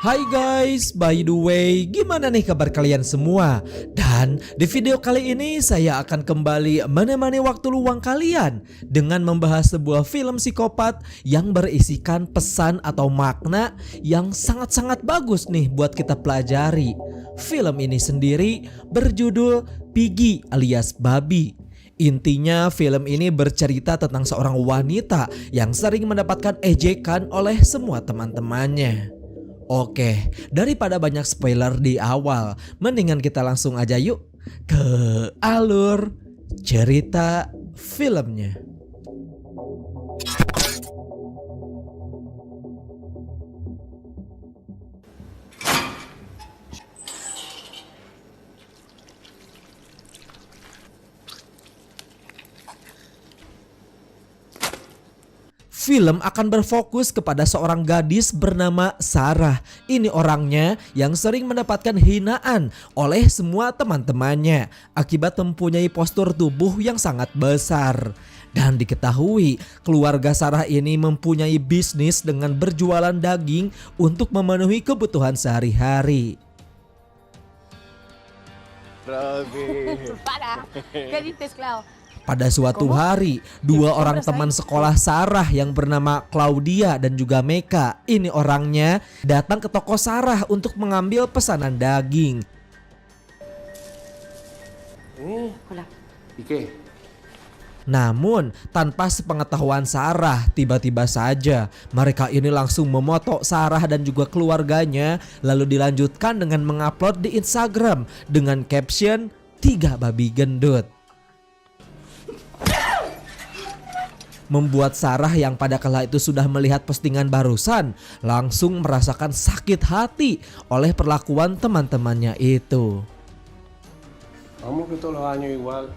Hai guys, by the way, gimana nih kabar kalian semua? Dan di video kali ini saya akan kembali menemani waktu luang kalian dengan membahas sebuah film psikopat yang berisikan pesan atau makna yang sangat-sangat bagus nih buat kita pelajari. Film ini sendiri berjudul Piggy alias Babi. Intinya film ini bercerita tentang seorang wanita yang sering mendapatkan ejekan oleh semua teman-temannya. Oke, daripada banyak spoiler di awal, mendingan kita langsung aja yuk ke alur cerita filmnya. Film akan berfokus kepada seorang gadis bernama Sarah. Ini orangnya yang sering mendapatkan hinaan oleh semua teman-temannya akibat mempunyai postur tubuh yang sangat besar. Dan diketahui keluarga Sarah ini mempunyai bisnis dengan berjualan daging untuk memenuhi kebutuhan sehari-hari. Para, ¿qué dices, Clau? Pada suatu hari, dua orang teman sekolah Sarah yang bernama Claudia dan juga Meka, ini orangnya datang ke toko Sarah untuk mengambil pesanan daging. Hola. ¿Y qué? Namun tanpa sepengetahuan Sarah, tiba-tiba saja mereka ini langsung memoto Sarah dan juga keluarganya, lalu dilanjutkan dengan mengupload di Instagram dengan caption 3 babi gendut. Membuat Sarah yang pada kala itu sudah melihat postingan barusan langsung merasakan sakit hati oleh perlakuan teman-temannya itu. Vamos que todos los años igual.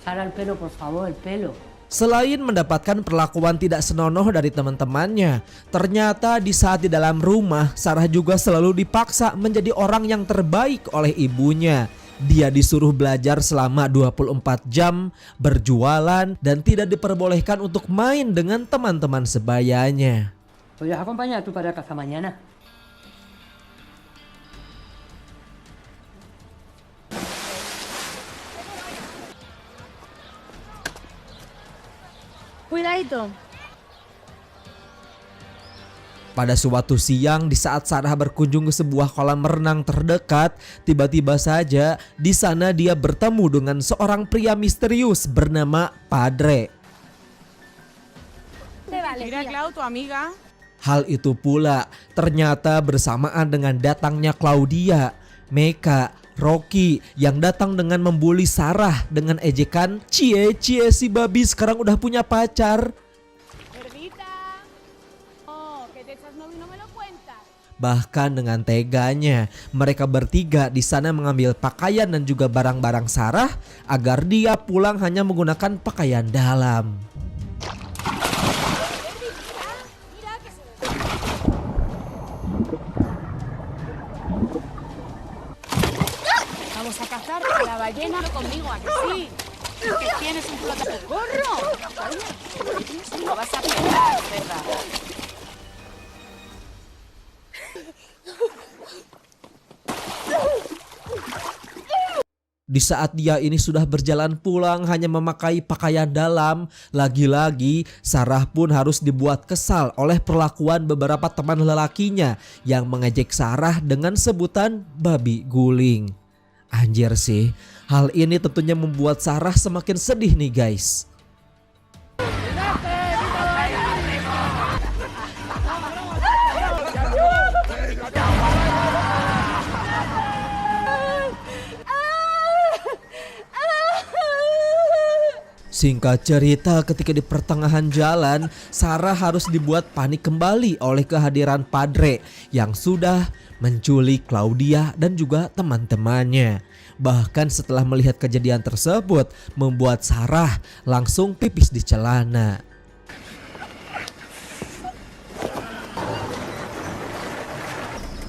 Sara, el pelo, por favor, el pelo. Selain mendapatkan perlakuan tidak senonoh dari teman-temannya, ternyata di saat di dalam rumah Sarah juga selalu dipaksa menjadi orang yang terbaik oleh ibunya. Dia disuruh belajar selama 24 jam, berjualan, dan tidak diperbolehkan untuk main dengan teman-teman sebayanya. ¿Podrías acompañar a tu padre a casa mañana? Cuidadito. Pada suatu siang di saat Sarah berkunjung ke sebuah kolam renang terdekat, tiba-tiba saja di sana dia bertemu dengan seorang pria misterius bernama Padre. Mira, Clau, tu amiga. Hal itu pula ternyata bersamaan dengan datangnya Claudia, Meka, Rocky yang datang dengan membuli Sarah dengan ejekan, "Cie si babi sekarang udah punya pacar." Bahkan dengan teganya, mereka bertiga di sana mengambil pakaian dan juga barang-barang Sarah agar dia pulang hanya menggunakan pakaian dalam. Vamos a cazar a la ballena conmigo, ¿a que sí? Que tienes un gorro. No vas a pegar, ¿verdad? Di saat dia ini sudah berjalan pulang hanya memakai pakaian dalam, lagi-lagi Sarah pun harus dibuat kesal oleh perlakuan beberapa teman lelakinya yang mengejek Sarah dengan sebutan babi guling. Anjir sih, hal ini tentunya membuat Sarah semakin sedih nih guys. Singkat cerita, ketika di pertengahan jalan, Sarah harus dibuat panik kembali oleh kehadiran Padre yang sudah menculik Claudia dan juga teman-temannya. Bahkan setelah melihat kejadian tersebut, membuat Sarah langsung pipis di celana.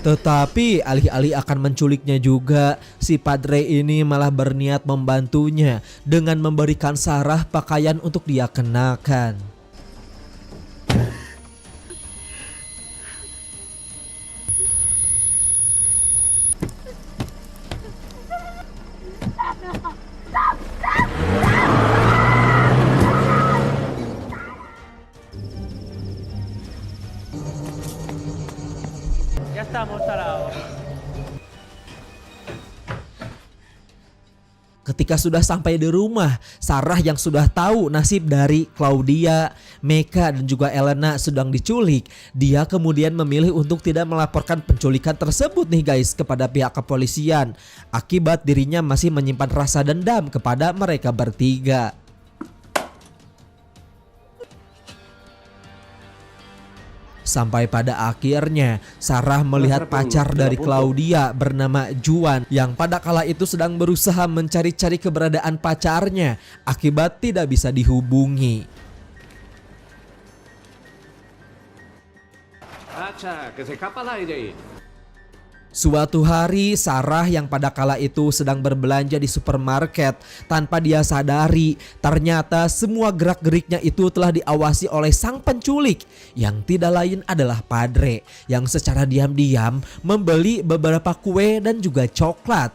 Tetapi alih-alih akan menculiknya juga, si Padre ini malah berniat membantunya dengan memberikan Sarah pakaian untuk dia kenakan. Ketika sudah sampai di rumah, Sarah yang sudah tahu nasib dari Claudia, Mecca dan juga Elena sedang diculik, dia kemudian memilih untuk tidak melaporkan penculikan tersebut nih guys kepada pihak kepolisian. Akibat dirinya masih menyimpan rasa dendam kepada mereka bertiga. Sampai pada akhirnya Sarah melihat pacar dari Claudia bernama Juan yang pada kala itu sedang berusaha mencari-cari keberadaan pacarnya akibat tidak bisa dihubungi. Hacha, que se escapa al aire. Suatu hari Sarah yang pada kala itu sedang berbelanja di supermarket, tanpa dia sadari ternyata semua gerak-geriknya itu telah diawasi oleh sang penculik yang tidak lain adalah Padre yang secara diam-diam membeli beberapa kue dan juga coklat.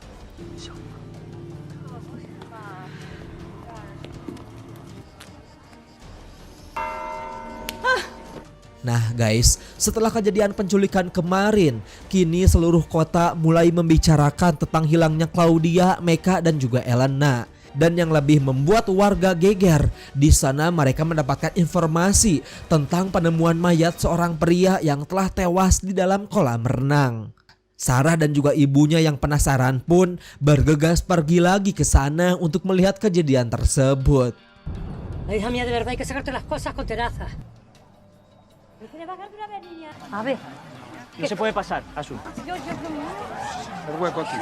Nah guys, setelah kejadian penculikan kemarin, kini seluruh kota mulai membicarakan tentang hilangnya Claudia, Mecca dan juga Elena. Dan yang lebih membuat warga geger, di sana mereka mendapatkan informasi tentang penemuan mayat seorang pria yang telah tewas di dalam kolam renang. Sarah dan juga ibunya yang penasaran pun bergegas pergi lagi ke sana untuk melihat kejadian tersebut. Hija mía, de verdad hay que sacarte las cosas con tenaza. A ver. No se puede pasar, Asun. El hueco aquí.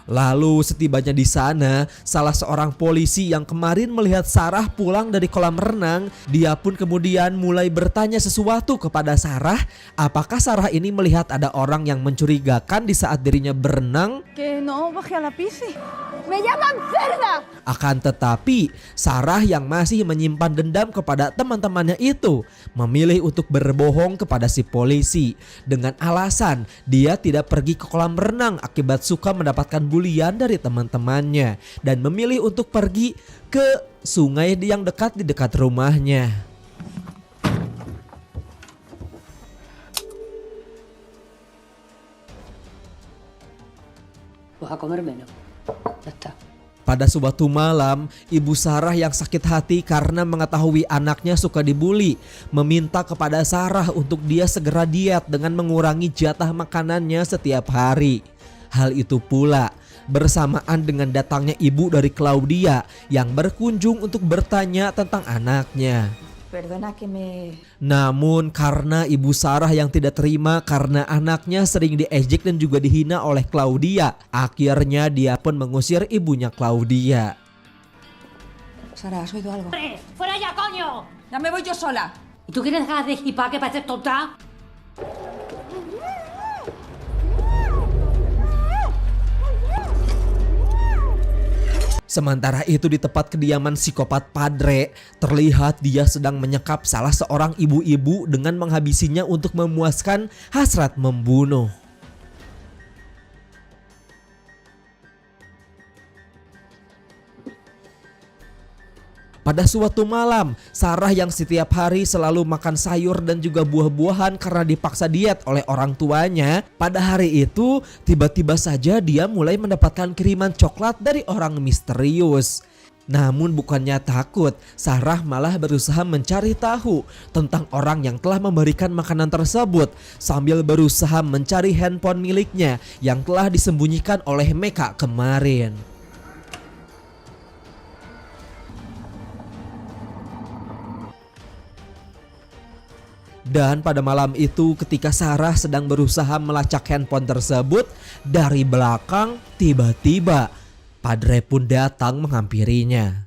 Lalu setibanya di sana, salah seorang polisi yang kemarin melihat Sarah pulang dari kolam renang, dia pun kemudian mulai bertanya sesuatu kepada Sarah. Apakah Sarah ini melihat ada orang yang mencurigakan di saat dirinya berenang? Que no baje a la piscina. ¡Me llaman cerda! Akan tetapi, Sarah yang masih menyimpan dendam kepada teman-temannya itu memilih untuk berbohong kepada si polisi dengan alasan dia tidak pergi ke kolam renang akibat suka mendapatkan bulian dari teman-temannya dan memilih untuk pergi ke sungai yang dekat di dekat rumahnya. Pues a comer menos. Ya está. Pada suatu malam, ibu Sarah yang sakit hati karena mengetahui anaknya suka dibully, meminta kepada Sarah untuk dia segera diet dengan mengurangi jatah makanannya setiap hari. Hal itu pula bersamaan dengan datangnya ibu dari Claudia yang berkunjung untuk bertanya tentang anaknya. Perdona que me... Namun karena ibu Sarah yang tidak terima karena anaknya sering diejek dan juga dihina oleh Claudia, akhirnya dia pun mengusir ibunya Claudia. Sara, ¿has oído algo? ¡Fuera ya, coño! Ya me voy yo sola. ¿Y tú quieres dejar de hipar que pareces tonta? Sementara itu di tempat kediaman psikopat Padre, terlihat dia sedang menyekap salah seorang ibu-ibu dengan menghabisinya untuk memuaskan hasrat membunuh. Pada suatu malam, Sarah yang setiap hari selalu makan sayur dan juga buah-buahan karena dipaksa diet oleh orang tuanya, pada hari itu tiba-tiba saja dia mulai mendapatkan kiriman coklat dari orang misterius. Namun bukannya takut, Sarah malah berusaha mencari tahu tentang orang yang telah memberikan makanan tersebut sambil berusaha mencari handphone miliknya yang telah disembunyikan oleh Mecca kemarin. Dan pada malam itu ketika Sarah sedang berusaha melacak handphone tersebut, dari belakang tiba-tiba Padre pun datang menghampirinya.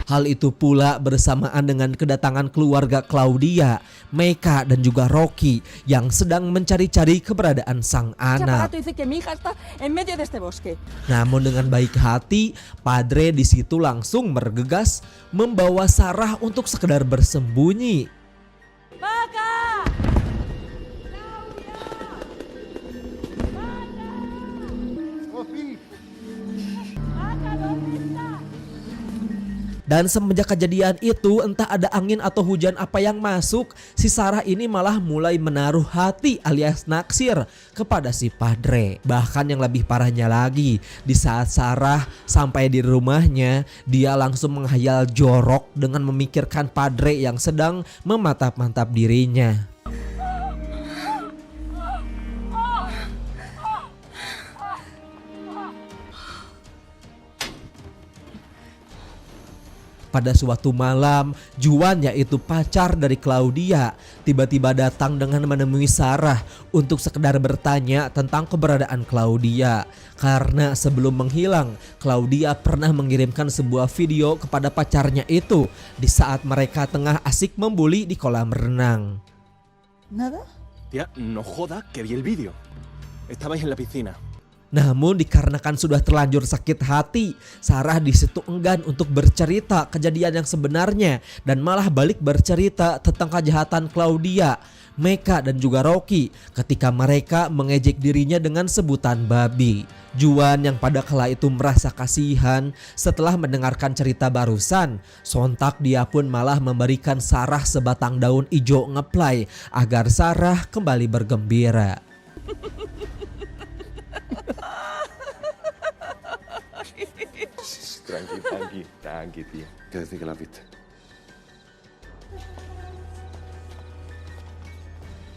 Hal itu pula bersamaan dengan kedatangan keluarga Claudia, Mecca dan juga Rocky yang sedang mencari-cari keberadaan sang anak. Dice que mi hija está en medio de este bosque. Namun dengan baik hati, Padre di situ langsung bergegas membawa Sarah untuk sekedar bersembunyi. Dan semenjak kejadian itu, entah ada angin atau hujan apa yang masuk, si Sarah ini malah mulai menaruh hati alias naksir kepada si Padre. Bahkan yang lebih parahnya lagi, di saat Sarah sampai di rumahnya, dia langsung menghayal jorok dengan memikirkan Padre yang sedang memantap-mantap dirinya. Pada suatu malam, Juan yaitu pacar dari Claudia tiba-tiba datang dengan menemui Sarah untuk sekedar bertanya tentang keberadaan Claudia. Karena sebelum menghilang, Claudia pernah mengirimkan sebuah video kepada pacarnya itu di saat mereka tengah asik membuli di kolam renang. ¿Nada? Tía, no joda que vi el vídeo. Estabais en la piscina. Namun dikarenakan sudah terlanjur sakit hati, Sarah di situ enggan untuk bercerita kejadian yang sebenarnya dan malah balik bercerita tentang kejahatan Claudia, Meka dan juga Rocky ketika mereka mengejek dirinya dengan sebutan babi. Juan yang pada kala itu merasa kasihan setelah mendengarkan cerita barusan, sontak dia pun malah memberikan Sarah sebatang daun ijo ngeplay agar Sarah kembali bergembira. Tranqui, tío. ¿Qué decir que la has visto?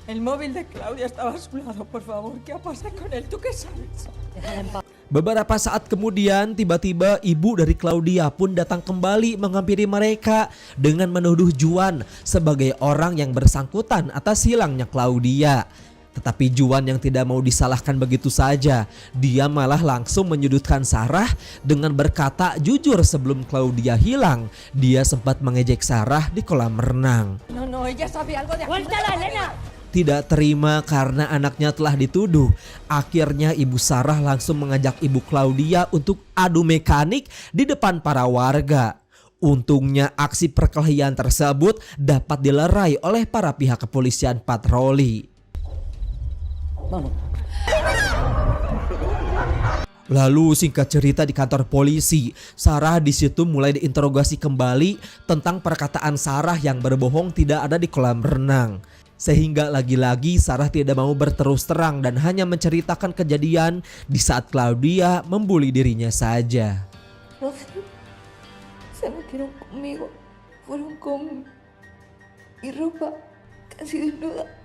El móvil de Claudia estaba a su lado, por favor. ¿Qué ha pasado con él? ¿Tú qué sabes? Déjala en paz. Beberapa saat kemudian tiba-tiba ibu dari Claudia pun datang kembali menghampiri mereka dengan menuduh Juan sebagai orang yang bersangkutan atas hilangnya Claudia. Tetapi Juan yang tidak mau disalahkan begitu saja, dia malah langsung menyudutkan Sarah dengan berkata jujur sebelum Claudia hilang, dia sempat mengejek Sarah di kolam renang. No, ella sabe algo de aquí. ¡Suéltala, Elena! Tidak terima karena anaknya telah dituduh, akhirnya ibu Sarah langsung mengajak ibu Claudia untuk adu mekanik di depan para warga. Untungnya aksi perkelahian tersebut dapat dilerai oleh para pihak kepolisian patroli. Lalu singkat cerita di kantor polisi, Sarah di situ mulai diinterogasi kembali tentang perkataan Sarah yang berbohong tidak ada di kolam renang. Sehingga lagi-lagi Sarah tidak mau berterus terang dan hanya menceritakan kejadian di saat Claudia membuli dirinya saja. Rocío, se metieron conmigo, fueron con mi ropa casi desnuda.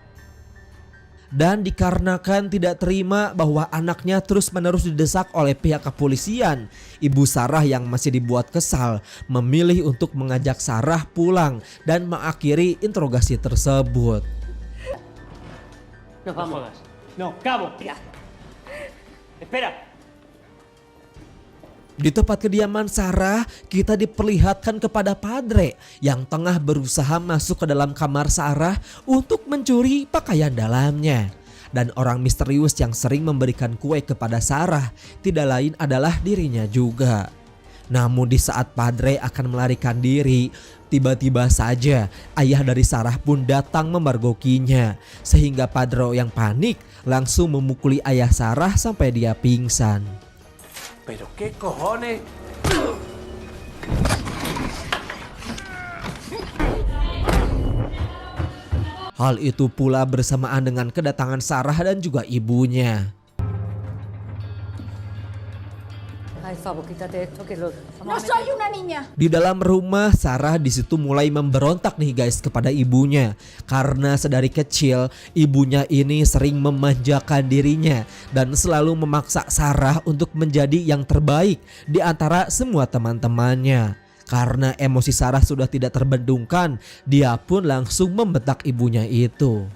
Dan dikarenakan tidak terima bahwa anaknya terus-menerus didesak oleh pihak kepolisian, ibu Sarah yang masih dibuat kesal memilih untuk mengajak Sarah pulang dan mengakhiri interogasi tersebut. Nos No vamos. jodas. No, Cabo. Espera. Di tempat kediaman Sarah, kita diperlihatkan kepada Padre yang tengah berusaha masuk ke dalam kamar Sarah untuk mencuri pakaian dalamnya. Dan orang misterius yang sering memberikan kue kepada Sarah tidak lain adalah dirinya juga. Namun di saat Padre akan melarikan diri, tiba-tiba saja ayah dari Sarah pun datang memergokinya. Sehingga Padre yang panik langsung memukuli ayah Sarah sampai dia pingsan. ¿Pero qué cojones? Hal itu pula bersamaan dengan kedatangan Sarah dan juga ibunya. Ay, Fabo, quítate esto que lo... No soy una niña. Di dalam rumah, Sarah di situ mulai memberontak nih guys kepada ibunya. Karena sedari kecil ibunya ini sering memanjakan dirinya dan selalu memaksa Sarah untuk menjadi yang terbaik di antara semua teman-temannya. Karena emosi Sarah sudah tidak terbendungkan, dia pun langsung membentak ibunya itu.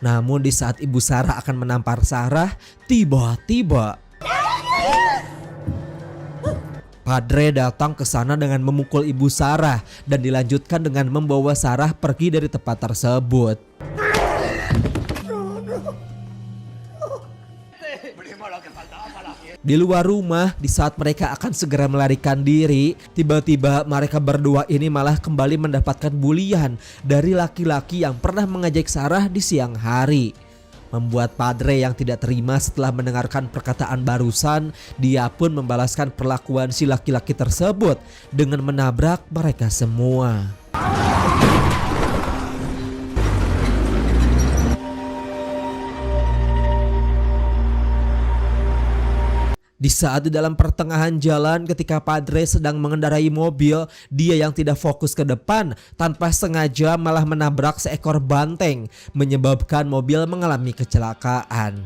Namun di saat ibu Sarah akan menampar Sarah, tiba-tiba Padre datang ke sana dengan memukul ibu Sarah dan dilanjutkan dengan membawa Sarah pergi dari tempat tersebut. Di luar rumah, di saat mereka akan segera melarikan diri, tiba-tiba mereka berdua ini malah kembali mendapatkan bulian dari laki-laki yang pernah mengejek Sarah di siang hari. Membuat Padre yang tidak terima setelah mendengarkan perkataan barusan, dia pun membalaskan perlakuan si laki-laki tersebut dengan menabrak mereka semua. Di saat di dalam pertengahan jalan ketika Padre sedang mengendarai mobil, dia yang tidak fokus ke depan tanpa sengaja malah menabrak seekor banteng, menyebabkan mobil mengalami kecelakaan.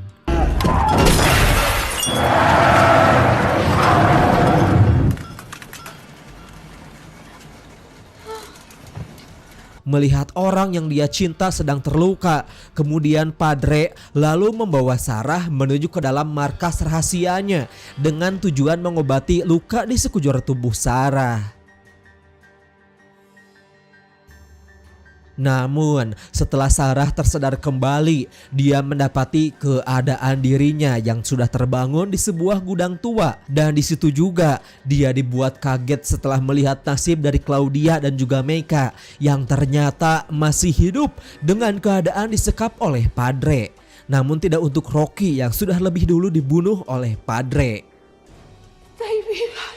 Melihat orang yang dia cinta sedang terluka, kemudian Padre lalu membawa Sarah menuju ke dalam markas rahasianya dengan tujuan mengobati luka di sekujur tubuh Sarah. Namun setelah Sarah tersadar kembali, dia mendapati keadaan dirinya yang sudah terbangun di sebuah gudang tua. Dan di situ juga dia dibuat kaget setelah melihat nasib dari Claudia dan juga Meika yang ternyata masih hidup dengan keadaan disekap oleh Padre. Namun tidak untuk Rocky yang sudah lebih dulu dibunuh oleh Padre. Estáis vivas.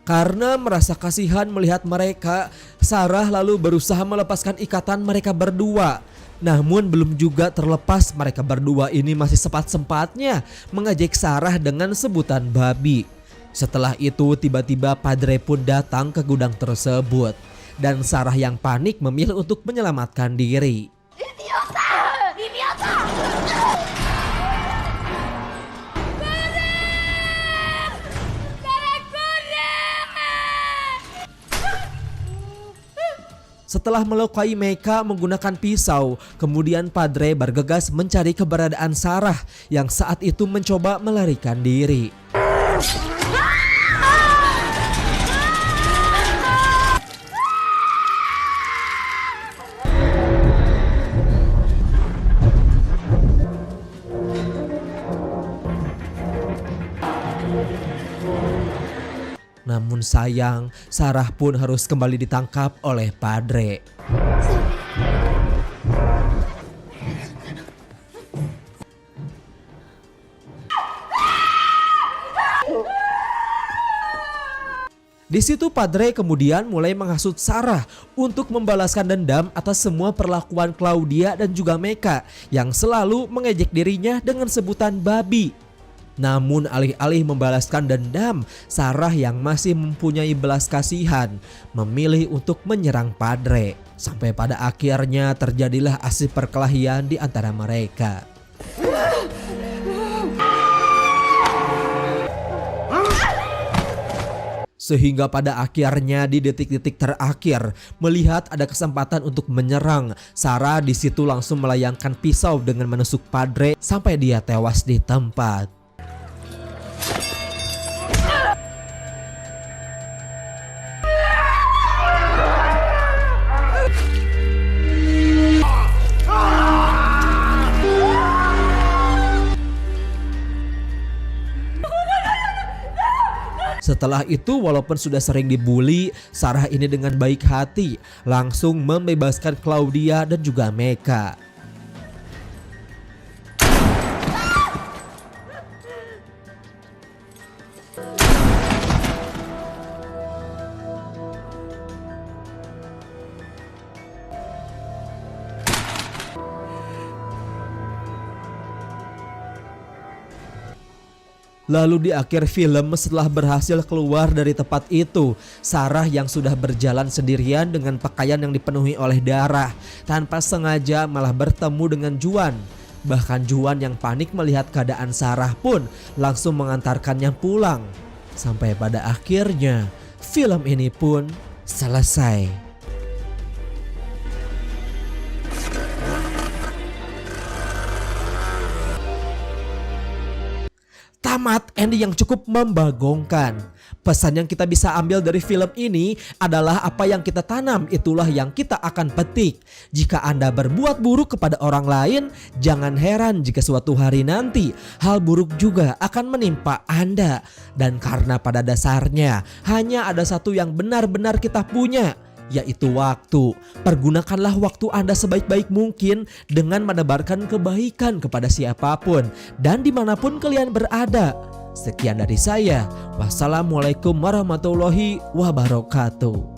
Karena merasa kasihan melihat mereka, Sarah lalu berusaha melepaskan ikatan mereka berdua. Namun belum juga terlepas, mereka berdua ini masih sempat-sempatnya mengejek Sarah dengan sebutan babi. Setelah itu tiba-tiba Padre pun datang ke gudang tersebut. Dan Sarah yang panik memilih untuk menyelamatkan diri. Setelah melukai Meika menggunakan pisau, kemudian Padre bergegas mencari keberadaan Sarah yang saat itu mencoba melarikan diri. Namun sayang, Sarah pun harus kembali ditangkap oleh Padre. Di situ Padre kemudian mulai menghasut Sarah untuk membalaskan dendam atas semua perlakuan Claudia dan juga Meika yang selalu mengejek dirinya dengan sebutan babi. Namun alih-alih membalaskan dendam, Sarah yang masih mempunyai belas kasihan memilih untuk menyerang Padre. Sampai pada akhirnya terjadilah aksi perkelahian di antara mereka. Sehingga pada akhirnya di detik-detik terakhir melihat ada kesempatan untuk menyerang, Sarah di situ langsung melayangkan pisau dengan menusuk Padre sampai dia tewas di tempat. Setelah itu walaupun sudah sering dibully, Sarah ini dengan baik hati langsung membebaskan Claudia dan juga Meika. Lalu di akhir film setelah berhasil keluar dari tempat itu, Sarah yang sudah berjalan sendirian dengan pakaian yang dipenuhi oleh darah tanpa sengaja malah bertemu dengan Juan. Bahkan Juan yang panik melihat keadaan Sarah pun langsung mengantarkannya pulang. Sampai pada akhirnya film ini pun selesai. Tamat ending yang cukup membagongkan. Pesan yang kita bisa ambil dari film ini adalah apa yang kita tanam itulah yang kita akan petik. Jika Anda berbuat buruk kepada orang lain, jangan heran jika suatu hari nanti hal buruk juga akan menimpa Anda. Dan karena pada dasarnya hanya ada satu yang benar-benar kita punya, yaitu waktu. Pergunakanlah waktu Anda sebaik-baik mungkin dengan menebarkan kebaikan kepada siapapun dan dimanapun kalian berada. Sekian dari saya. Wassalamualaikum warahmatullahi wabarakatuh.